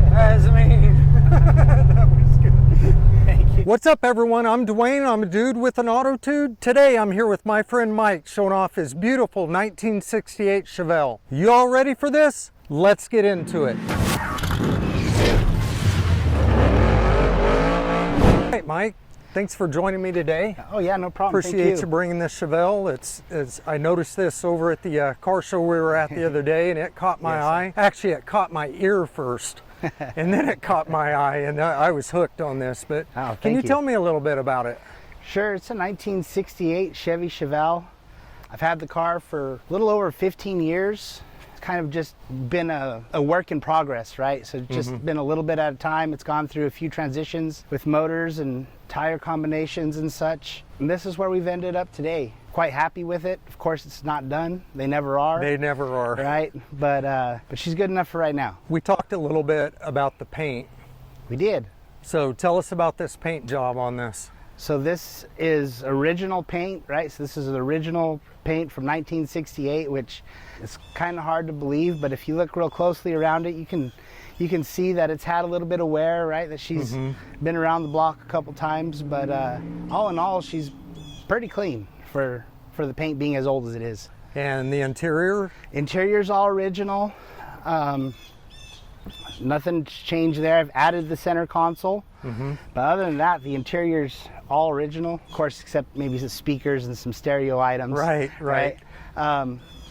That's mean. That was good. Thank you. What's up, everyone? I'm Dwayne. I'm a dude with an Autotude. Today I'm here with my friend Mike showing off his beautiful 1968 Chevelle. You all ready for this? Let's get into it. Hey Mike, thanks for joining me today. Oh yeah, no problem. Appreciate you bringing this Chevelle. It's I noticed this over at the car show we were at the other day, and it caught my eye. Actually, it caught my ear first, and then it caught my eye, and I was hooked on this. But can you tell me a little bit about it? Sure. It's a 1968 Chevy Chevelle. I've had the car for a little over 15 years. It's kind of just been a work in progress, right? So it's just been a little bit at a time. It's gone through a few transitions with motors and tire combinations and such. And this is where we've ended up today. Quite happy with it. Of course, it's not done. They never are. They never are. Right? But she's good enough for right now. We talked a little bit about the paint. We did. So tell us about this paint job on this. So this is original paint, right? So this is the original paint from 1968, which is kind of hard to believe, but if you look real closely around it, you can see that it's had a little bit of wear, right? That she's been around the block a couple times, but all in all, she's pretty clean for the paint being as old as it is. And the interior? Interior's all original. Nothing's changed there. I've added the center console, but other than that, the interior's all original, of course, except maybe the speakers and some stereo items. Right.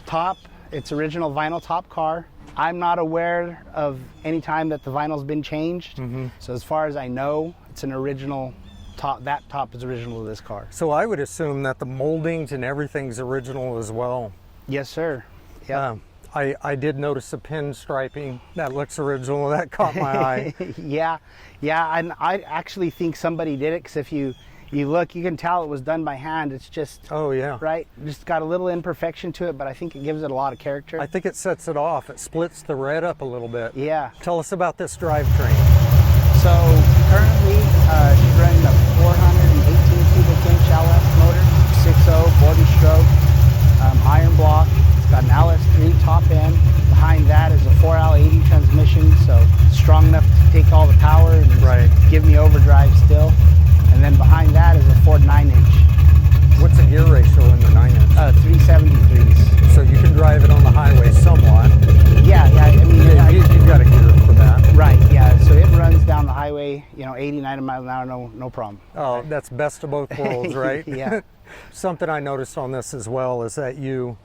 Top, it's original vinyl top car. I'm not aware of any time that the vinyl's been changed. So as far as I know, it's an original top. That top is original to this car. So I would assume that the moldings and everything's original as well. Yes, sir. Yeah. I did notice a pin striping that looks original. That caught my eye. yeah, and I actually think somebody did it, because if you look, you can tell it was done by hand. It's just, right? Just got a little imperfection to it, but I think it gives it a lot of character. I think it sets it off. It splits the red up a little bit. Yeah. Tell us about this drivetrain. So currently, she's running a 418 cubic inch LS motor, 6.0 board and stroke, iron block. It's got an LS3 top end. Behind that is a 4L80 transmission, so strong enough to take all the power and give me overdrive still. And then behind that is a Ford 9-inch. What's the gear ratio in the 9-inch? 373s. So you can drive it on the highway somewhat. Yeah. I mean, you've got a gear for that. Right. Yeah. So it runs down the highway, 80, 90 miles an hour, no problem. Oh, that's best of both worlds, right? Yeah. Something I noticed on this as well is that you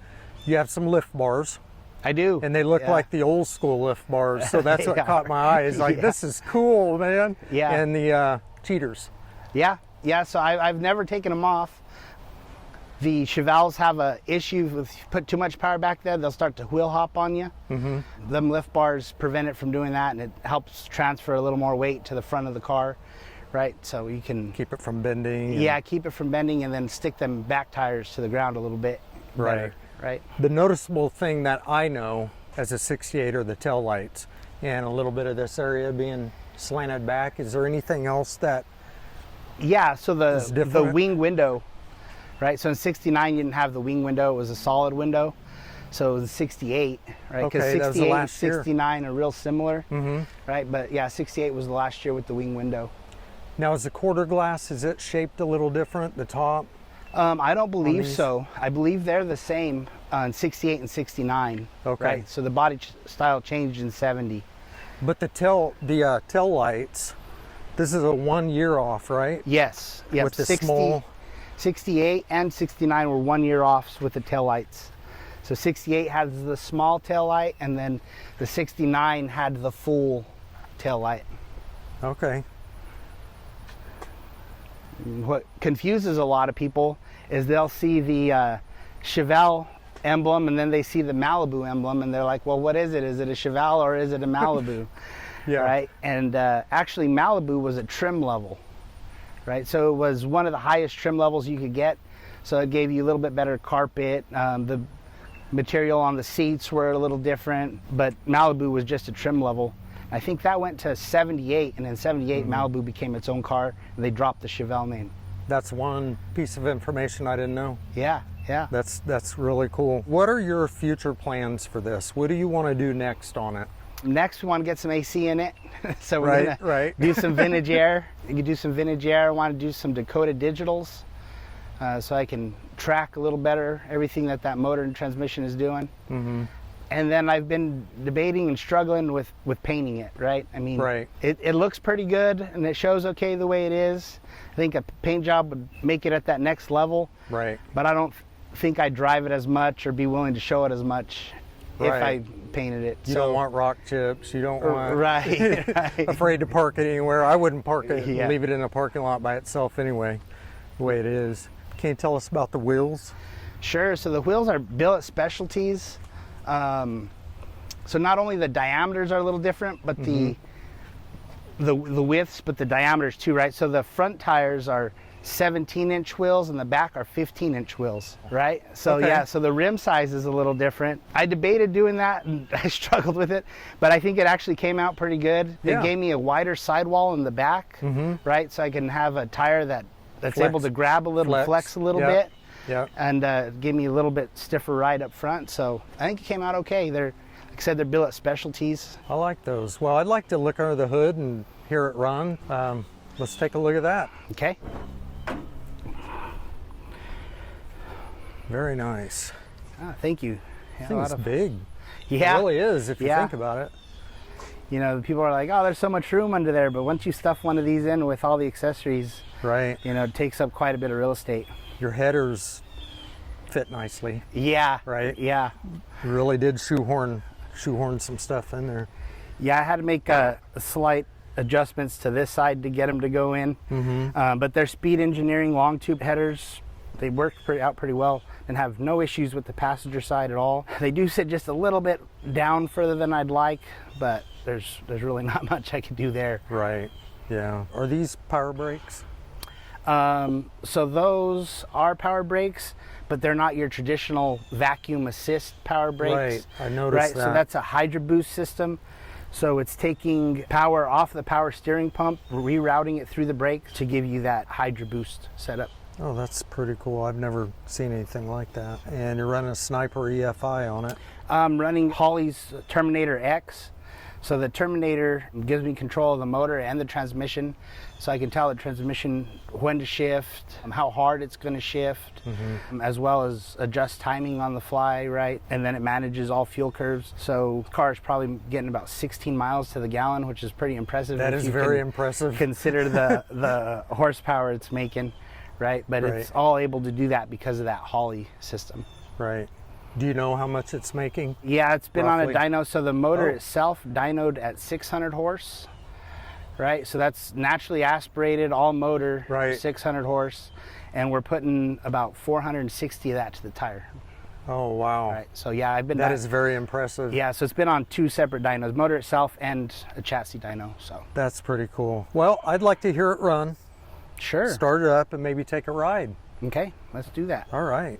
have some lift bars. I do. And they look like the old school lift bars, so that's what caught my eye. Is like, this is cool, man. Yeah. And the cheaters. Yeah. So I've never taken them off. The Chevelles have a issue with, put too much power back there, they'll start to wheel hop on you. Them lift bars prevent it from doing that, and it helps transfer a little more weight to the front of the car, right? So you can keep it from bending. Yeah, keep it from bending, and then stick them back tires to the ground a little bit better. Right. The noticeable thing that I know as a 68 are the tail lights, and a little bit of this area being slanted back. Is there anything else that? Yeah, so the wing window, right? So in 69 you didn't have the wing window; it was a solid window. So in 68, right? Because 68 and 69 are real similar, right? But yeah, 68 was the last year with the wing window. Now, is the quarter glass, is it shaped a little different? The top? I don't believe so. I believe they're the same in 68 and 69. Okay. Right? So the body style changed in 70. But the tail lights, this is a 1 year off, right? Yes. Yep. With the small. 68 and 69 were 1 year offs with the tail lights. So 68 has the small tail light, and then the 69 had the full tail light. Okay. What confuses a lot of people is they'll see the Chevelle emblem, and then they see the Malibu emblem, and they're like, well, what is it? Is it a Chevelle or is it a Malibu? Right? And actually Malibu was a trim level, right? So it was one of the highest trim levels you could get. So it gave you a little bit better carpet. The material on the seats were a little different, but Malibu was just a trim level. I think that went to 78, and in 78 Malibu became its own car, and they dropped the Chevelle name. That's one piece of information I didn't know. Yeah, yeah. That's really cool. What are your future plans for this? What do you want to do next on it? Next, we want to get some AC in it. So we're gonna do some vintage air. You can do some vintage air. I want to do some Dakota digitals, so I can track a little better everything that motor and transmission is doing. Mm-hmm. And then I've been debating and struggling with painting it, right? I mean, it looks pretty good and it shows okay the way it is. I think a paint job would make it at that next level. Right. But I don't think I'd drive it as much or be willing to show it as much if I painted it. You don't want rock chips. You don't want right. afraid to park it anywhere. I wouldn't park it, leave it in a parking lot by itself anyway, the way it is. Can you tell us about the wheels? Sure. So the wheels are billet specialties. So not only the diameters are a little different, but the widths, but the diameters too, right? So the front tires are 17-inch wheels and the back are 15-inch wheels, right? So yeah, so the rim size is a little different. I debated doing that and I struggled with it, but I think it actually came out pretty good. Yeah. It gave me a wider sidewall in the back, right? So I can have a tire that's able to grab a little, flex a little bit. Yeah. And give me a little bit stiffer ride up front. So I think it came out okay. They're, like I said, they're billet specialties. I like those. Well, I'd like to look under the hood and hear it run. Let's take a look at that. Okay. Very nice. Oh, thank you. Yeah, I think it's big. Yeah. It really is if you think about it. You know, people are like, oh, there's so much room under there. But once you stuff one of these in with all the accessories, right, you know, it takes up quite a bit of real estate. Your headers fit nicely. Yeah. Right? Yeah. You really did shoehorn some stuff in there. Yeah, I had to make a slight adjustments to this side to get them to go in. But they're Speed Engineering long tube headers. They work out pretty well and have no issues with the passenger side at all. They do sit just a little bit down further than I'd like, but there's really not much I could do there. Right. Yeah. Are these power brakes? So those are power brakes, but they're not your traditional vacuum assist power brakes. Right, I noticed that. So that's a Hydro Boost system. So it's taking power off the power steering pump, rerouting it through the brake to give you that Hydro Boost setup. Oh, that's pretty cool. I've never seen anything like that. And you're running a Sniper EFI on it. I'm running Holley's Terminator X. So the Terminator gives me control of the motor and the transmission, so I can tell the transmission when to shift, how hard it's going to shift, as well as adjust timing on the fly, right? And then it manages all fuel curves. So the car is probably getting about 16 miles to the gallon, which is pretty impressive. That is very impressive. Consider the horsepower it's making, right? But it's all able to do that because of that Holley system. Right. Do you know how much it's making? Yeah, it's been roughly on a dyno. So the motor itself dynoed at 600 horse, right? So that's naturally aspirated, all motor, 600 horse. And we're putting about 460 of that to the tire. Oh, wow. Right. So yeah, I've been... That is very impressive. Yeah, so it's been on two separate dynos, motor itself and a chassis dyno, so. That's pretty cool. Well, I'd like to hear it run. Sure. Start it up and maybe take a ride. Okay, let's do that. All right.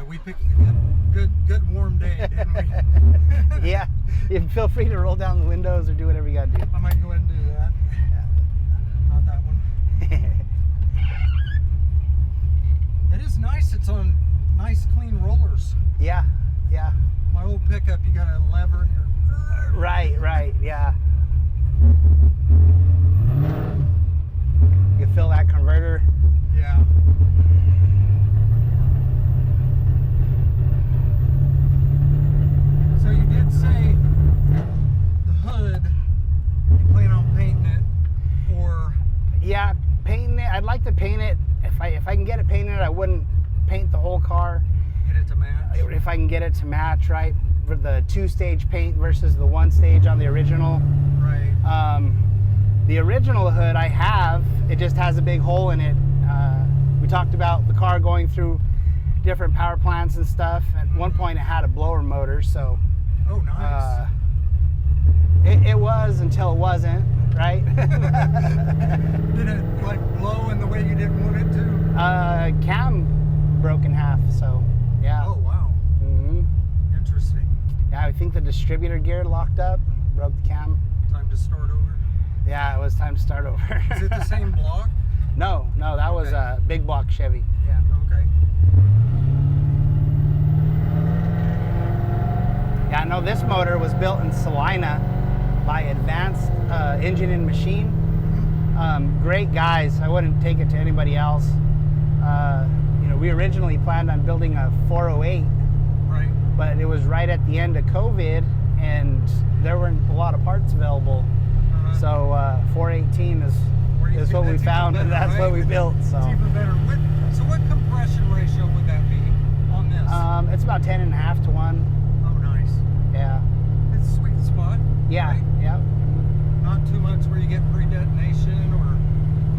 We picked a good warm day, didn't we? Yeah, you feel free to roll down the windows or do whatever you gotta do. I might go ahead and do that. Not that one. It is nice. It's on nice clean rollers. Yeah, yeah. My old pickup, you got a lever and you're... Right, yeah. You feel that converter? Yeah. So you did say the hood, you plan on painting it, or... Yeah, painting it. I'd like to paint it. If I can get it painted, I wouldn't paint the whole car. Get it to match? If I can get it to match, right? for the 2-stage paint versus the 1-stage on the original. Right. The original hood I have, it just has a big hole in it. We talked about the car going through different power plants and stuff. At one point it had a blower motor, so Oh, nice. it was until it wasn't, right? Did it like blow in the way you didn't want it to? Cam broke in half, so yeah. Oh, wow. hmm Interesting. Yeah, I think the distributor gear locked up, broke the cam. Time to start over. Yeah, it was time to start over. Is it the same block? No, that was a big block Chevy. Yeah. Okay. Yeah, no, this motor was built in Salina by Advanced Engine and Machine. Great guys. I wouldn't take it to anybody else. We originally planned on building a 408, Right. but it was right at the end of COVID, and there weren't a lot of parts available. So 418 is what we found, and that's what we built. So It's even better. What compression ratio would that be on this? it's about 10.5 to 1. Oh, nice. Yeah. It's a sweet spot. Yeah. Right? Yeah. Not too much where you get pre-detonation or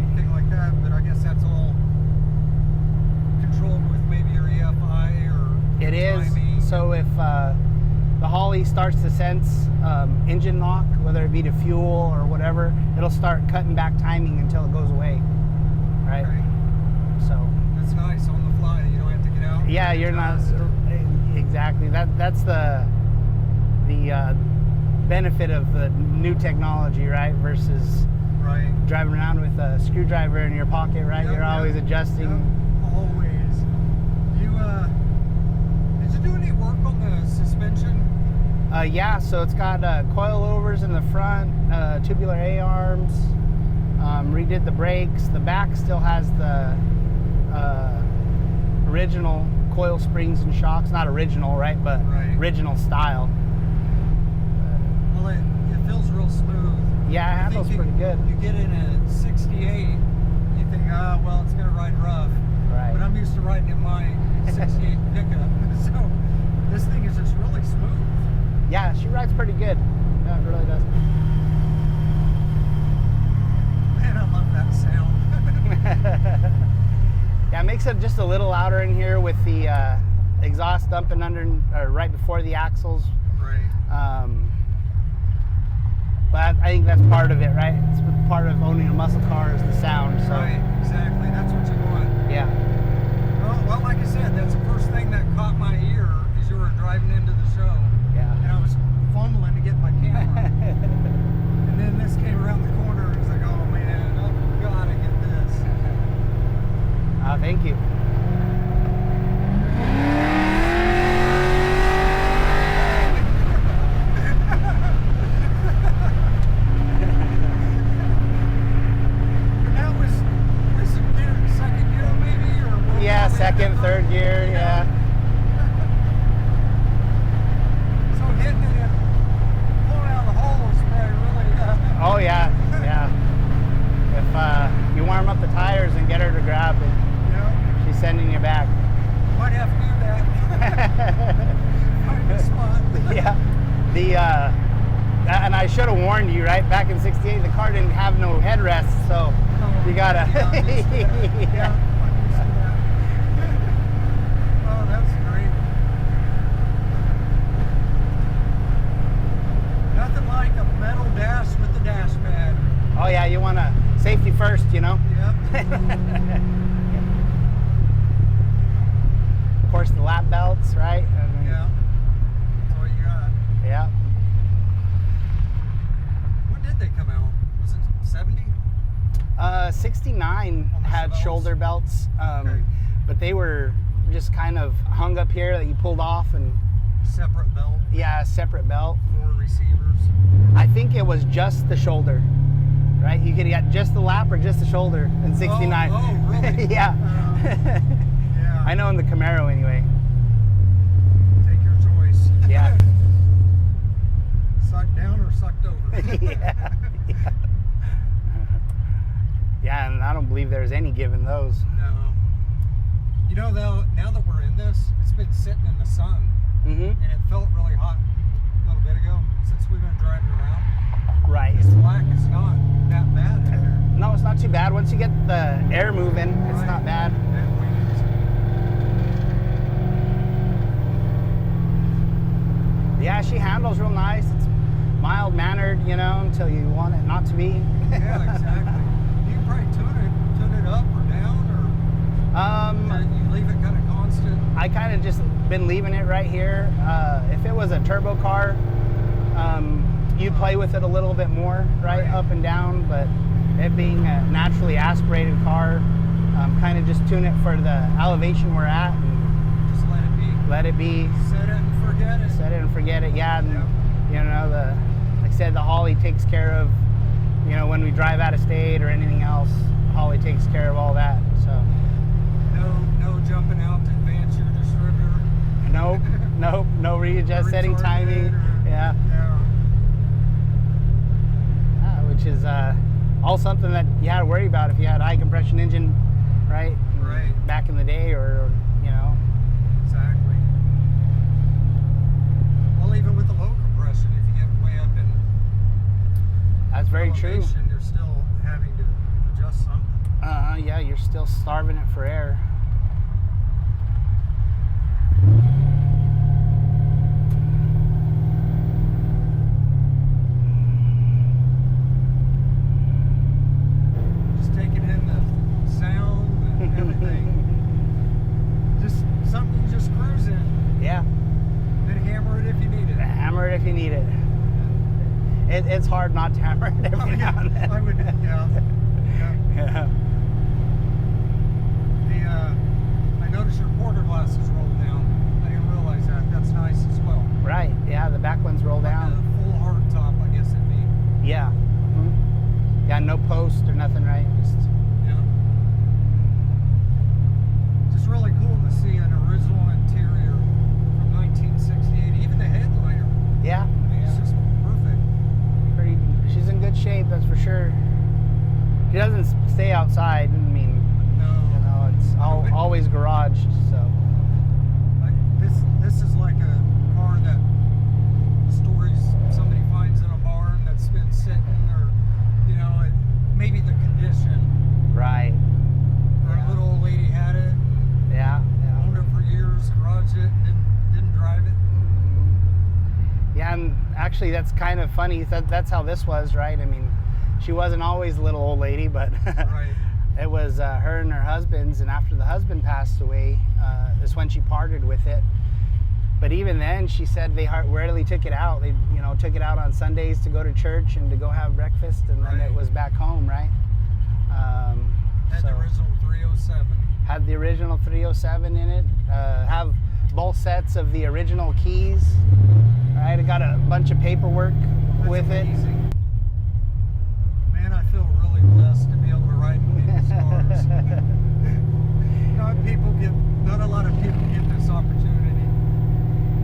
anything like that, but I guess that's all controlled with maybe your EFI or It is. timing. So if the Holly starts to sense engine knock, whether it be to fuel or whatever, it'll start cutting back timing until it goes away. Right? Okay. So That's nice on the fly. You don't have to get out. yeah, you're not exactly. That's the benefit of the new technology, right? Versus Right. driving around with a screwdriver in your pocket, right? Yep, You're always yep, adjusting. yep, always. Did you do any work on the suspension? Yeah, so it's got coilovers in the front, tubular A-arms, redid the brakes. The back still has the original coil springs and shocks. Not original, right? But Right. original style. Well, it feels real smooth. Yeah, it I handles think pretty good. You get in at 68, you think, well, it's going to ride rough. Right. But I'm used to riding in my 68 pickup. So this thing is just really smooth. Yeah, she rides pretty good. Yeah, it really does. Man, I love that sound. Yeah, it makes it just a little louder in here with the exhaust dumping under, or right before the axles. Right. But I think that's part of it, right? It's part of owning a muscle car is the sound. So Right, exactly. That's what you want. yeah. Well, like I said, that's the first thing that caught my ear as you were driving into the show. Yeah. And I was fumbling to get my camera. And then this came around the corner and I was like, oh man, I've got to get this. Thank you. That was second gear maybe? Or Yeah, second, third gear, yeah. So hitting it and pulling out the hole is probably really Oh yeah, yeah. If you warm up the tires and get her to grab it, yeah, she's sending you back. might have to do that. Find a spot. Yeah. And I should have warned you, right? Back in '68, the car didn't have no headrests, so you gotta. Yeah, I'm used to that. Yeah, I'm used to that. Oh, that's great. Nothing like a metal dash with the dash pad. Oh yeah, you wanna safety first, you know. Yep. Of course, the lap belts, right? And, Yeah. That's all you got. Yeah. When did they come out? Was it 70? 69 On the had Chevelles? shoulder belts, Okay. but they were just kind of hung up here that you pulled off, and Separate belt, yeah, separate belt. 4 receivers. I think it was just the shoulder, right? You could get just the lap or just the shoulder in '69. Oh, really? Yeah. Yeah. I know in the Camaro anyway. Take your choice. Yeah. Sucked down or sucked over? Yeah. Yeah, and I don't believe there's any given those. No. You know, though, now that we're in this, it's been sitting in the sun Mm-hmm. and it felt really hot a little bit ago. Since we've been driving around, Right. it's black. It's not that bad in there. No, it's not too bad. Once you get the air moving, it's Right. not bad. And Yeah, she handles real nice. It's mild mannered, you know, until you want it not to be. yeah, exactly. You can probably tune it up or down, or you leave it kind of constant. I kind of just been leaving it right here. If it was a turbo car, you'd play with it a little bit more, right, up and down. But it being a naturally aspirated car, kind of just tune it for the elevation we're at, and Just let it be. let it be. Set it and forget it. Set it and forget it. Yeah, and Yep. you know, like I said, the Holly takes care of, you know, when we drive out of state or anything else. Holly takes care of all that. So No jumping out to advance your distributor. no readjust, setting timing. Yeah. Which is all something that you had to worry about if you had a high compression engine, right? Right. Back in the day, or you know. Exactly. Well, even with the low compression, if you get way up in That's very true. elevation, you're still having to adjust something. Yeah, you're still starving it for air. Just taking in the sound and everything. Just something you just cruise in. Yeah, Then hammer it if you need it. hammer it if you need it. It's hard not to hammer it every now and then. I would, yeah. Yeah. I noticed your quarter glasses rolled down. I didn't realize that. That's nice as well. Right. Yeah, the back ones roll down. Like a full hard top, I guess it'd be. Yeah. Mhm. Yeah, no post or nothing, right? Just Yeah. Just really cool to see an original interior from 1968. Even the headliner. yeah. I mean, it's just perfect. She's in good shape, that's for sure. She doesn't stay outside. I mean, No. you know, it's always garaged. So This is like a car that stories somebody finds in a barn that's been sitting, or you know, maybe the condition, right. or a little old lady had it, Yeah. owned it for years, garaged it, and didn't drive it. Yeah, and actually that's kind of funny. That's how this was, right? I mean, she wasn't always a little old lady, but Right. it was her and her husband's, and after the husband passed away, is when she parted with it. But even then, she said they rarely took it out. They, you know, took it out on Sundays to go to church and to go have breakfast, and then Right. it was back home, right? Had the original 307. Had the original 307 in it. Have both sets of the original keys. Right, I got a bunch of paperwork That's with amazing. Man, I feel really blessed to be able to ride in people's cars. Not a lot of people get this opportunity.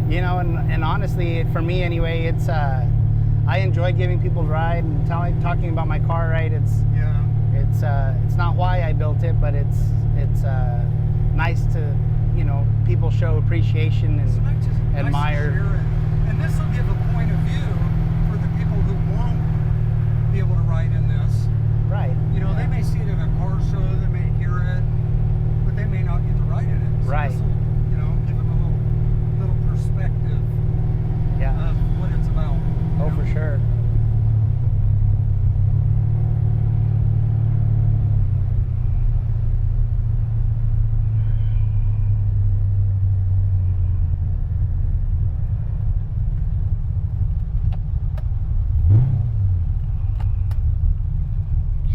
it. You know, and honestly, for me anyway, it's I enjoy giving people a ride and talking about my car. Right, it's not why I built it, but it's nice to, you know, people show appreciation and It's nice to admire. share it. And this will give a point of view for the people who won't be able to ride in this. Right. You know, they may see it at a car show, they may hear it, but they may not get to ride in it. So Right. this will, you know, give them a little perspective Yeah. of what it's about. you Oh, know? for sure.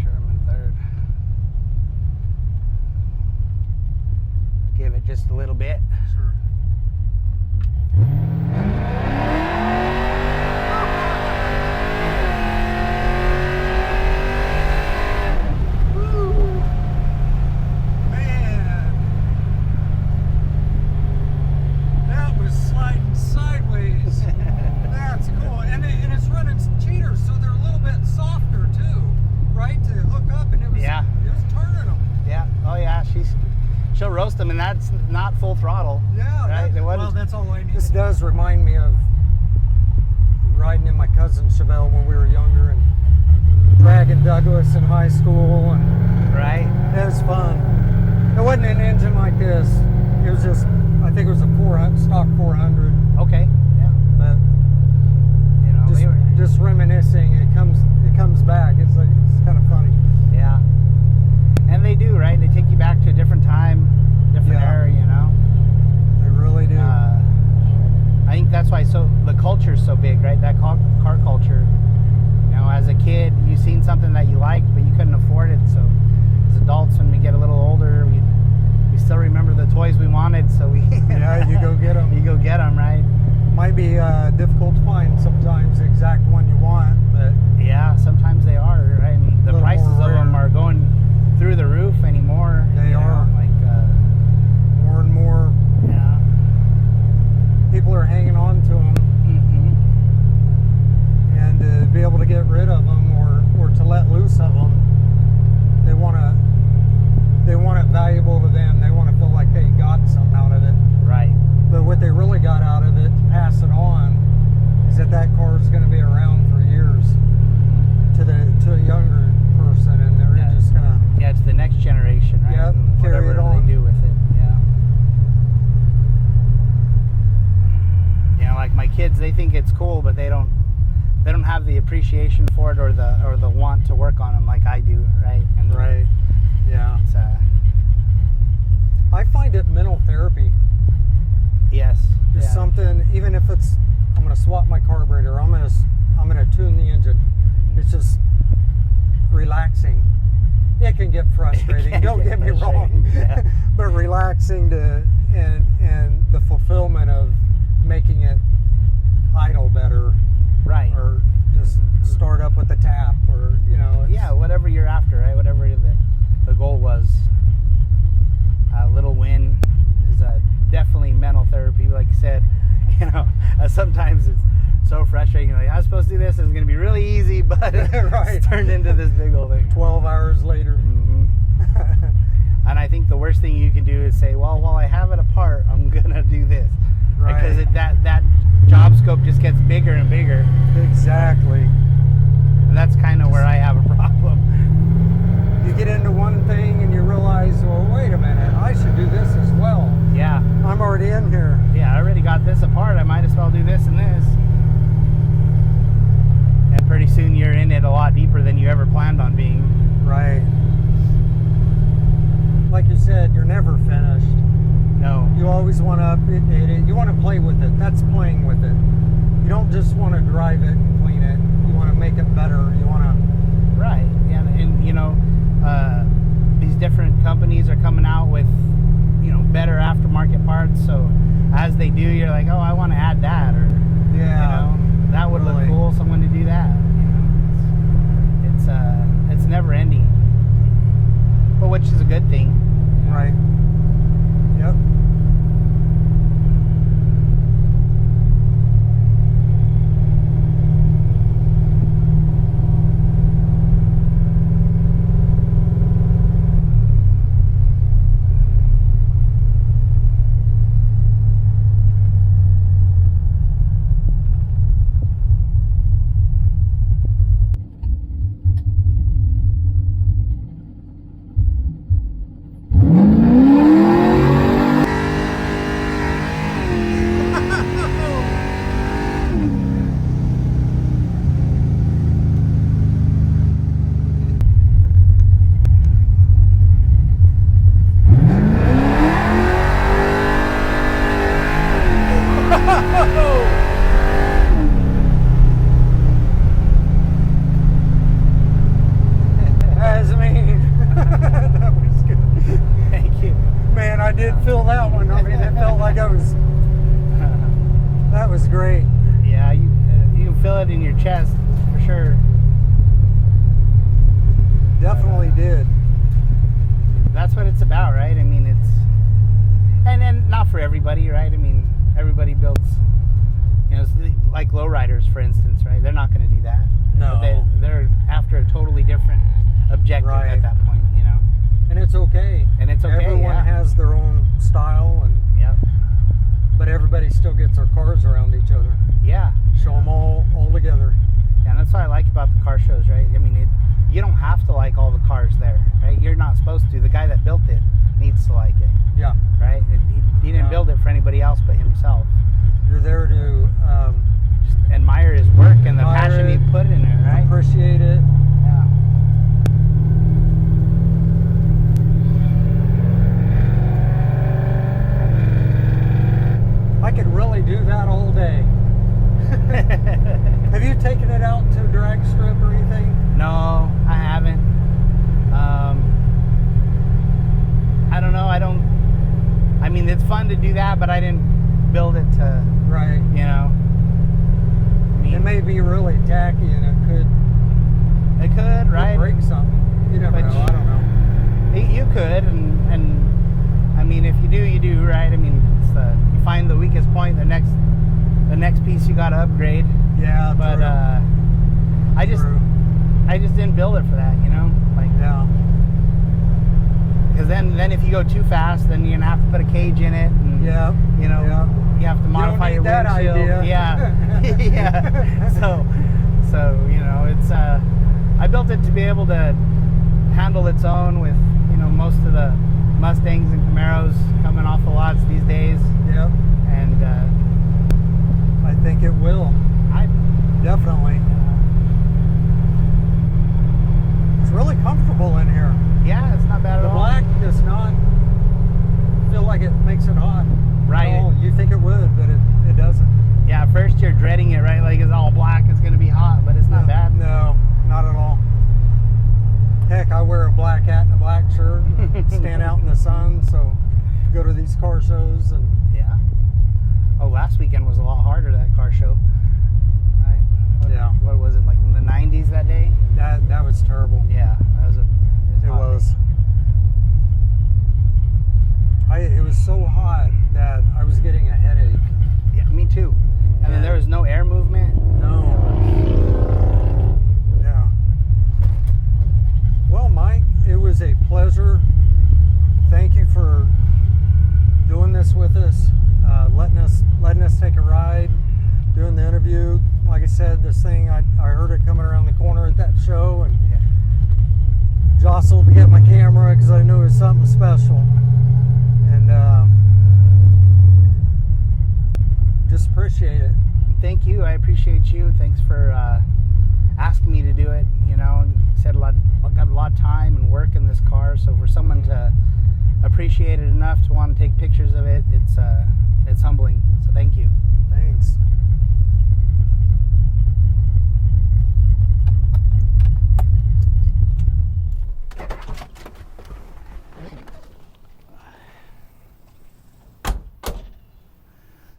Sherman third. Give it just a little bit. Sure. Woo! Man, that was sliding sideways. That's cool, and it's running cheaters, so they're a little bit softer too, right? To hook up, and it was turning them. Yeah. Oh yeah. She'll roast them, and that's not full throttle. Yeah, Right. right? Well, that's all I need. This does remind me of riding in my cousin's Chevelle when we were younger and dragging Douglas in high school, and Right. it was fun. It wasn't an engine like this. It was just, I think it was a 400, stock 400. Okay. Yeah. But You know, just reminiscing, it comes back. It's like, it's kind of funny. yeah. And they do, right? They take you back to a different time, different Yeah. era, you know? They really do. I think that's why the culture is so big, right? That car culture. You know, as a kid, you seen something that you liked, but you couldn't afford it. So as adults, when we get a little older, we still remember the toys we wanted. So we Yeah, you go get them. you go get them, right? Might be difficult to find sometimes the exact one you want, but Yeah, sometimes they are, right? And the little prices more of them rare. are going through the roof anymore. They you know, are. like more and more yeah. people are hanging on to them, Mm-hmm. and to be able to get rid of them or to let loose of them, they want it valuable to them. They want to feel like they got something out of it. Right. But what they really got out of it to pass it on is that car is going to be around for years to a younger person, and they're Yeah. just going to. Yeah, it's the next generation, right? Yep, And carry whatever it on. they do with it, yeah. You know, like my kids, they think it's cool, but they don't have the appreciation for it or the want to work on them like I do, right? And Right. Yeah. It's, I find it mental therapy. yes. Just yeah. something, even if it's, I'm going to swap my carburetor, I'm going to tune the engine. It's just relaxing. It can get frustrating. Don't get me wrong, yeah. but relaxing and the fulfillment of making it idle better, Right. or just start up with the tap, or Yeah, whatever you're after, right? Whatever the goal was. A little win is definitely mental therapy. Like you said, sometimes it's so frustrating. Like, I was supposed to do this, it's going to be really easy, but Right. it's turned into this big old thing. 12 hours later. Mm-hmm. And I think the worst thing you can do is say, well, while I have it apart, I'm going to do this. Right. Because that job scope just gets bigger and bigger. Exactly. And that's kind of where I have a problem. You get into one thing and you realize, well, wait a minute, I should do this as well. Yeah. I'm already in here. Yeah, I already got this apart. I might as well do this and this. And pretty soon you're in it a lot deeper than you ever planned on being. Right. Like you said, you're never finished. No. You always want to update it. You want to play with it. That's playing with it. You don't just want to drive it and clean it. You want to make it better. You want to... Right. Yeah, and these different companies are coming out with, better aftermarket parts. So as they do, you're like, oh, I want to add that, or Yeah. that would Really. look cool. Someone to do that. It's never ending. But which is a good thing. Right. Yep. As mean. That was good. Thank you. Man, I did feel that one. I mean, it felt like that was great. Yeah, you can feel it in your chest for sure. Definitely did. That's what it's about, right? I mean, and not for everybody, right? I mean, everybody builds, like lowriders, for instance, right? They're not going to do that. No. But they're after a totally different objective Right. at that point, And it's okay. And it's okay, Everyone yeah. has their own style, Yep. but like about the car shows, right? I mean, you don't have to like all the cars there, right? You're not supposed to. The guy that built it needs to like it. Yeah. Right? He didn't build it for anybody else but himself. You're there to just admire his work and the passion he put in it, right? Appreciate it. Yeah. I could really do that all day. Have you taken it out to a drag strip or anything? No, I haven't. I don't know. I mean, it's fun to do that, but I didn't build it to, Right. you know. I mean, It may be really tacky and it could right? break something. You never know. I don't know. You could, and I mean, if you do, you do, right? I mean, it's you find the weakest point, the next piece you got to upgrade. Yeah, But true. I just didn't build it for that, you know, like. Yeah. Because then if you go too fast, then you're gonna have to put a cage in it, and Yeah. you know, Yeah. you have to modify need your that windshield. idea. Yeah, yeah. So you know, it's I built it to be able to handle its own with, you know, most of the Mustangs and Camaros coming off the lots these days, Yep. and I think it will. Definitely. It's really comfortable in here. yeah, it's not bad at The all. black does not feel like it makes it hot. Right. At all. You think it would, but it doesn't. Yeah, first you're dreading it, right? Like it's all black, it's gonna be hot, but it's not bad. No, not at all. Heck, I wear a black hat and a black shirt and stand out in the sun, so go to these car shows and Yeah. Oh, last weekend was a lot harder, that car show. Yeah. What was it, like in the 90s that day? that was terrible. Yeah, that was It hot was. day. It was so hot that I was getting a headache. Yeah, me too. And then there was no air movement. No. Yeah. Well, Mike, it was a pleasure. Thank you for doing this with us, letting us take a ride, doing the interview. Like I said, this thing, I heard it coming around the corner at that show and jostled to get my camera because I knew it was something special. And just appreciate it. Thank you. I appreciate you. Thanks for asking me to do it. You know, and said got a lot of time and work in this car. So for someone to appreciate it enough to want to take pictures of it, it's humbling. So thank you. Thanks.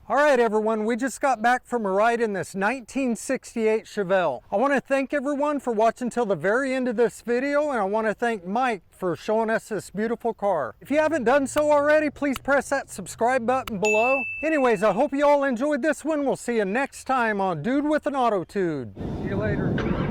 All right, everyone, we just got back from a ride in this 1968 Chevelle. I want to thank everyone for watching till the very end of this video, and I want to thank Mike for showing us this beautiful car. If you haven't done so already, please press that subscribe button below. Anyways, I hope you all enjoyed this one. We'll see you next time on Dude with an Autotude. See you later.